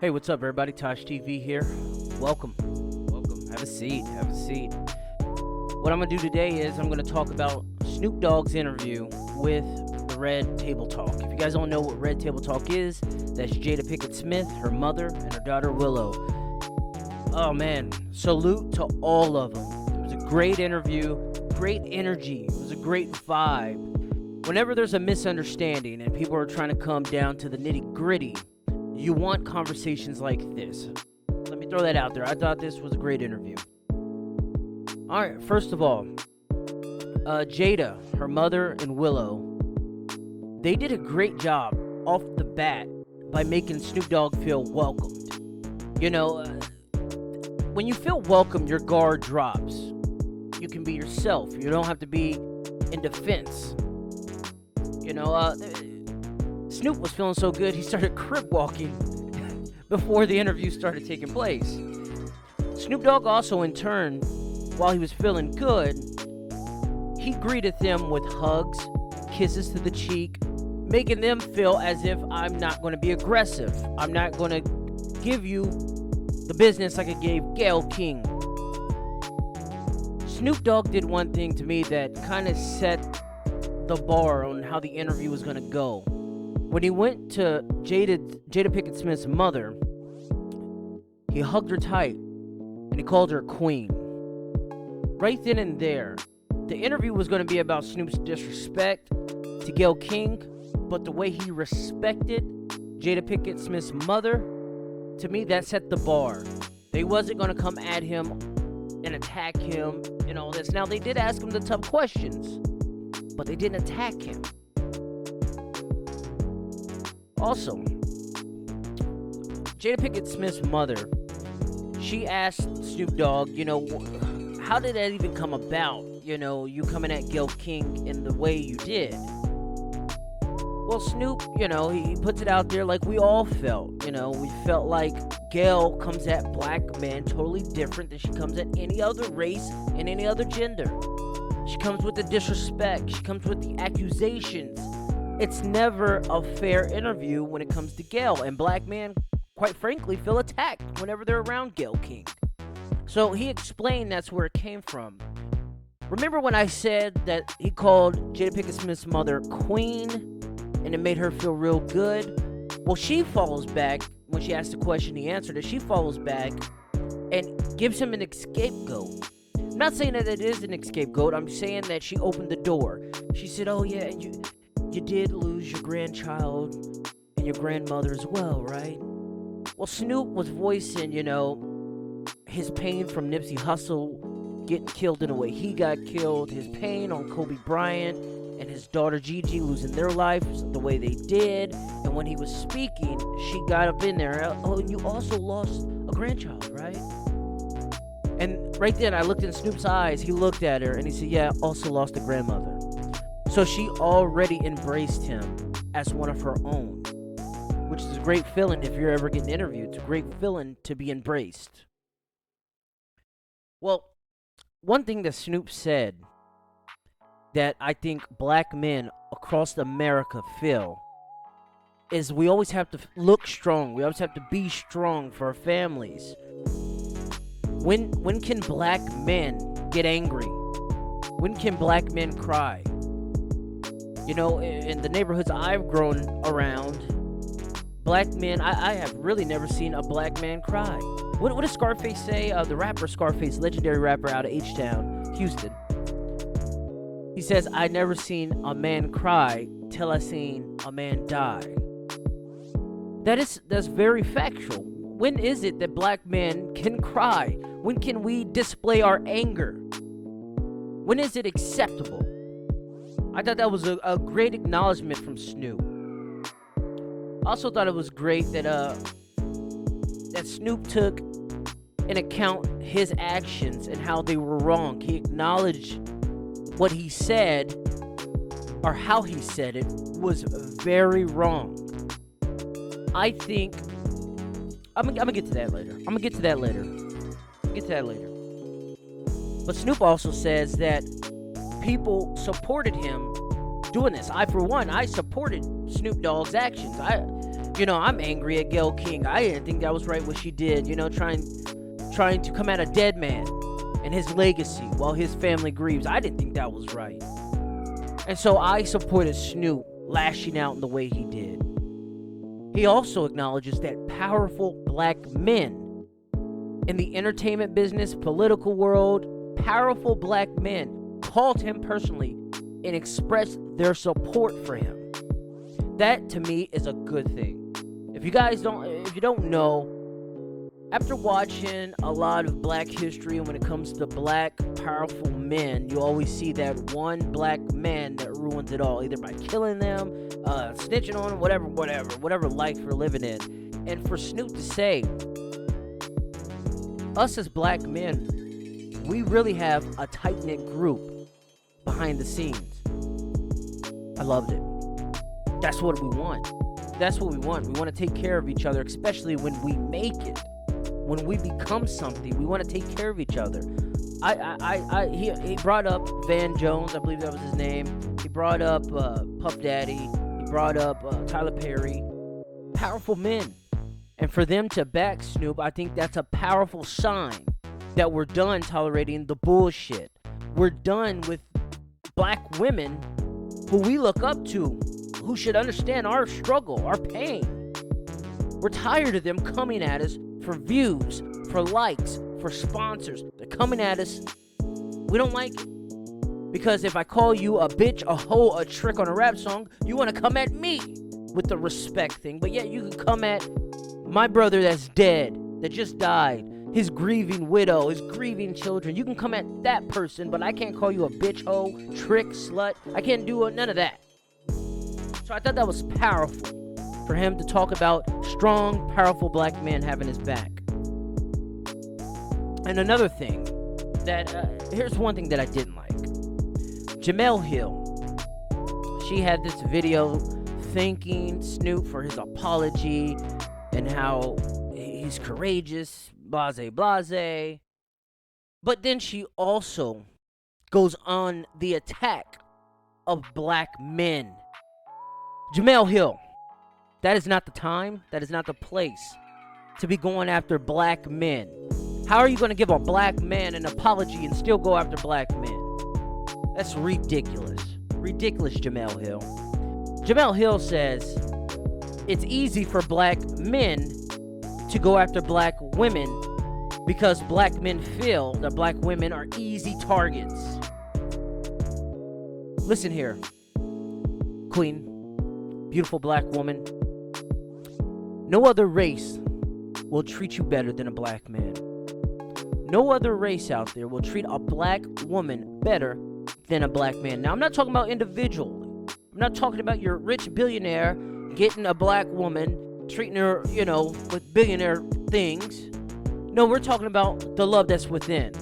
Hey, what's up, everybody? Tosh TV here. Welcome. Have a seat. What I'm going to do today is I'm going to talk about Snoop Dogg's interview with the Red Table Talk. If you guys don't know what Red Table Talk is, that's Jada Pinkett Smith, her mother, and her daughter Willow. Oh, man. Salute to all of them. It was a great interview, great energy. It was a great vibe. Whenever there's a misunderstanding and people are trying to come down to the nitty-gritty, you want conversations like this. Let me throw that out there. I thought this was a great interview. All right, first of all, Jada, her mother, and Willow, they did a great job off the bat by making Snoop Dogg feel welcomed. You know, when you feel welcome, your guard drops. You can be yourself. You don't have to be in defense. You know, Snoop was feeling so good, he started crip walking before the interview started taking place. Snoop Dogg also, in turn, while he was feeling good, he greeted them with hugs, kisses to the cheek, making them feel as if I'm not going to be aggressive. I'm not going to give you the business like I gave Gayle King. Snoop Dogg did one thing to me that kind of set the bar on how the interview was going to go. When he went to Jada Pinkett Smith's mother, he hugged her tight and he called her queen. Right then and there, the interview was going to be about Snoop's disrespect to Gayle King, but the way he respected Jada Pinkett Smith's mother, to me, that set the bar. They wasn't going to come at him and attack him and all this. Now, they did ask him the tough questions, but they didn't attack him. Also, Jada Pinkett Smith's mother, she asked Snoop Dogg, you know, how did that even come about? You know, you coming at Gayle King in the way you did. Well, Snoop, you know, he puts it out there like we all felt. You know, we felt like Gayle comes at black men totally different than she comes at any other race and any other gender. She comes with the disrespect. She comes with the accusations. It's never a fair interview when it comes to Gayle, and black men, quite frankly, feel attacked whenever they're around Gayle King. So he explained that's where it came from. Remember when I said that he called Jada Pinkett Smith's mother queen, and it made her feel real good? Well, she follows back, when she asked the question, he answered it, she follows back and gives him an scapegoat. I'm not saying that it is an scapegoat, I'm saying that she opened the door. She said, oh yeah, you did lose your grandchild and your grandmother as well, right? Well, Snoop was voicing, you know, his pain from Nipsey Hussle getting killed in the way he got killed, his pain on Kobe Bryant and his daughter Gigi losing their lives the way they did. And when he was speaking, she got up in there, oh, and you also lost a grandchild, right? And right then, I looked in Snoop's eyes, he looked at her, and he said, yeah, also lost a grandmother. So she already embraced him as one of her own, which is a great feeling if you're ever getting interviewed. It's a great feeling to be embraced. Well, one thing that Snoop said that I think black men across America feel is we always have to look strong. We always have to be strong for our families. When can black men get angry? When can black men cry? You know, in the neighborhoods I've grown around, black men, I have really never seen a black man cry. What does Scarface say? The rapper Scarface, legendary rapper out of H-Town, Houston. He says, I never seen a man cry till I seen a man die. That's very factual. When is it that black men can cry? When can we display our anger? When is it acceptable? I thought that was a great acknowledgement from Snoop. I also thought it was great that that Snoop took in account his actions and how they were wrong. He acknowledged what he said, or how he said it, was very wrong. I think I'm gonna get to that later. But Snoop also says that people supported him doing this. I, for one, I supported Snoop Dogg's actions. I'm angry at Gayle King. I didn't think that was right what she did, trying to come at a dead man and his legacy while his family grieves. I didn't think that was right. And so I supported Snoop lashing out in the way he did. He also acknowledges that powerful black men in the entertainment business, political world, powerful black men called him personally and expressed their support for him. That to me is a good thing. If you don't know, after watching a lot of black history, and when it comes to black powerful men, you always see that one black man that ruins it all, either by killing them, snitching on them, whatever life we're living in. And for Snoop to say, us as black men, we really have a tight-knit group behind the scenes. I loved it. That's what we want. That's what we want. We want to take care of each other, especially when we make it. When we become something, we want to take care of each other. He brought up Van Jones, I believe that was his name. He brought up Puff Daddy. He brought up Tyler Perry. Powerful men. And for them to back Snoop, I think that's a powerful sign that we're done tolerating the bullshit. We're done with black women who we look up to, who should understand our struggle, our pain. We're tired of them coming at us for views, for likes, for sponsors. They're coming at us. We don't like it. Because if I call you a bitch, a hoe, a trick on a rap song, you want to come at me with the respect thing. But yet you can come at my brother that's dead, that just died, his grieving widow, his grieving children. You can come at that person, but I can't call you a bitch, hoe, trick, slut. I can't do none of that. So I thought that was powerful for him to talk about strong, powerful black men having his back. And another thing here's one thing that I didn't like. Jemele Hill, she had this video thanking Snoop for his apology and how he's courageous, blase, blase. But then she also goes on the attack of black men. Jemele Hill, that is not the time, that is not the place to be going after black men. How are you going to give a black man an apology and still go after black men? That's ridiculous. Ridiculous, Jemele Hill. Jemele Hill says it's easy for black men to go after black women because black men feel that black women are easy targets. Listen here, Queen, beautiful black woman. No other race will treat you better than a black man. No other race out there will treat a black woman better than a black man. Now, I'm not talking about individually. I'm not talking about your rich billionaire getting a black woman, treating her, with billionaire things. No, we're talking about the love that's within.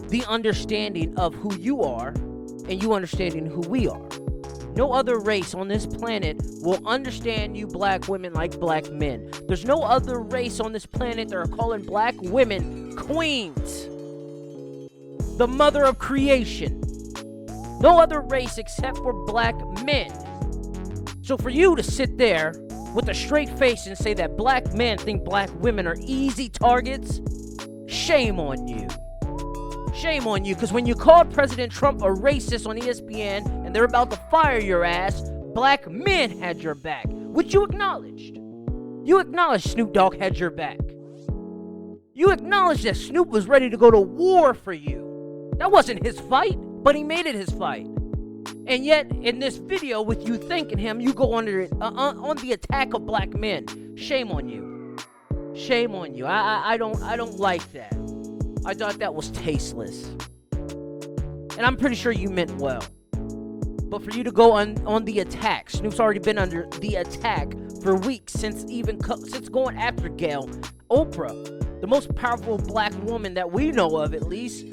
The understanding of who you are and you understanding who we are. No other race on this planet will understand you black women like black men. There's no other race on this planet that are calling black women queens. The mother of creation. No other race except for black men. So for you to sit there with a straight face and say that black men think black women are easy targets, shame on you. Shame on you, because when you called President Trump a racist on ESPN and they're about to fire your ass, black men had your back, which you acknowledged. You acknowledged Snoop Dogg had your back. You acknowledged that Snoop was ready to go to war for you. That wasn't his fight, but he made it his fight. And yet, in this video with you thanking him, you go on the attack of black men. Shame on you. Shame on you. I don't like that. I thought that was tasteless. And I'm pretty sure you meant well. But for you to go on the attack, Snoop's already been under the attack for weeks since going after Gayle. Oprah, the most powerful black woman that we know of at least,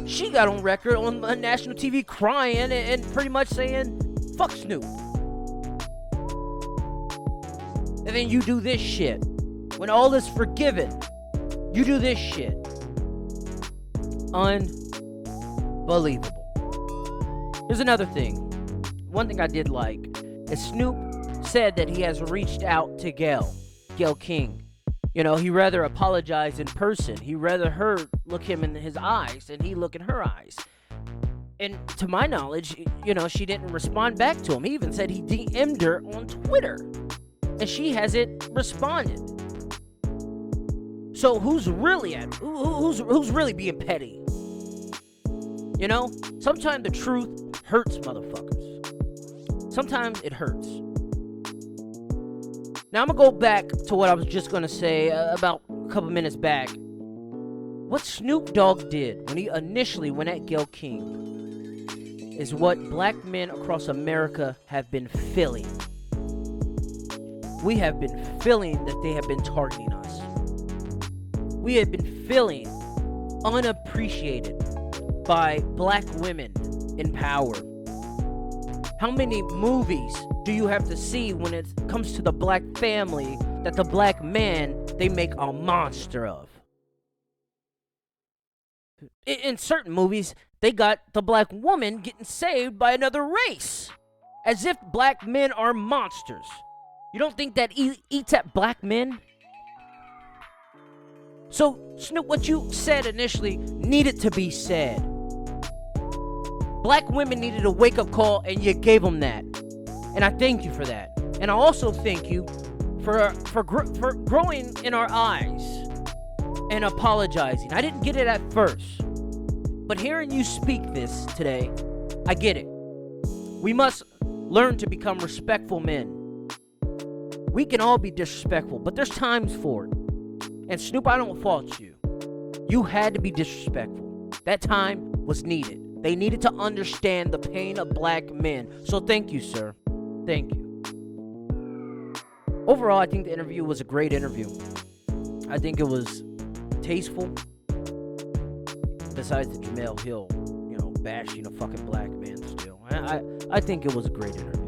she got on record on national TV crying and pretty much saying, fuck Snoop. And then you do this shit. When all is forgiven, you do this shit. Unbelievable. Here's another thing. One thing I did like is Snoop said that he has reached out to Gayle King. You know, he rather apologize in person. He rather her look him in his eyes than he look in her eyes. And to my knowledge, you know, she didn't respond back to him. He even said he DM'd her on Twitter, and she hasn't responded. So who's really being petty? You know, sometimes the truth hurts, motherfuckers. Sometimes it hurts. Now I'm gonna go back to what I was just gonna say about a couple minutes back. What Snoop Dogg did when he initially went at Gayle King is what black men across America have been feeling. We have been feeling that they have been targeting us. We have been feeling unappreciated by black women in power. How many movies do you have to see when it comes to the black family that the black man they make a monster of? In certain movies, they got the black woman getting saved by another race, as if black men are monsters. You don't think that eats at black men? So, Snoop, what you said initially needed to be said. Black women needed a wake-up call, and you gave them that. And I thank you for that. And I also thank you for growing in our eyes and apologizing. I didn't get it at first. But hearing you speak this today, I get it. We must learn to become respectful men. We can all be disrespectful, but there's times for it. And Snoop, I don't fault you. You had to be disrespectful. That time was needed. They needed to understand the pain of black men. So thank you, sir. Thank you. Overall, I think the interview was a great interview. I think it was tasteful. Besides the Jemele Hill, you know, bashing a fucking black man still. I think it was a great interview.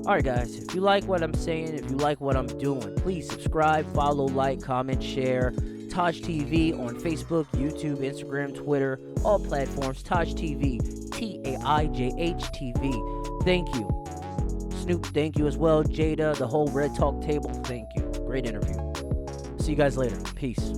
Alright guys, if you like what I'm saying, if you like what I'm doing, please subscribe, follow, like, comment, share. Taj TV on Facebook, YouTube, Instagram, Twitter, all platforms. Taj TV, TAIJH TV. Thank you. Snoop, thank you as well. Jada, the whole Red Talk table, thank you. Great interview. See you guys later. Peace.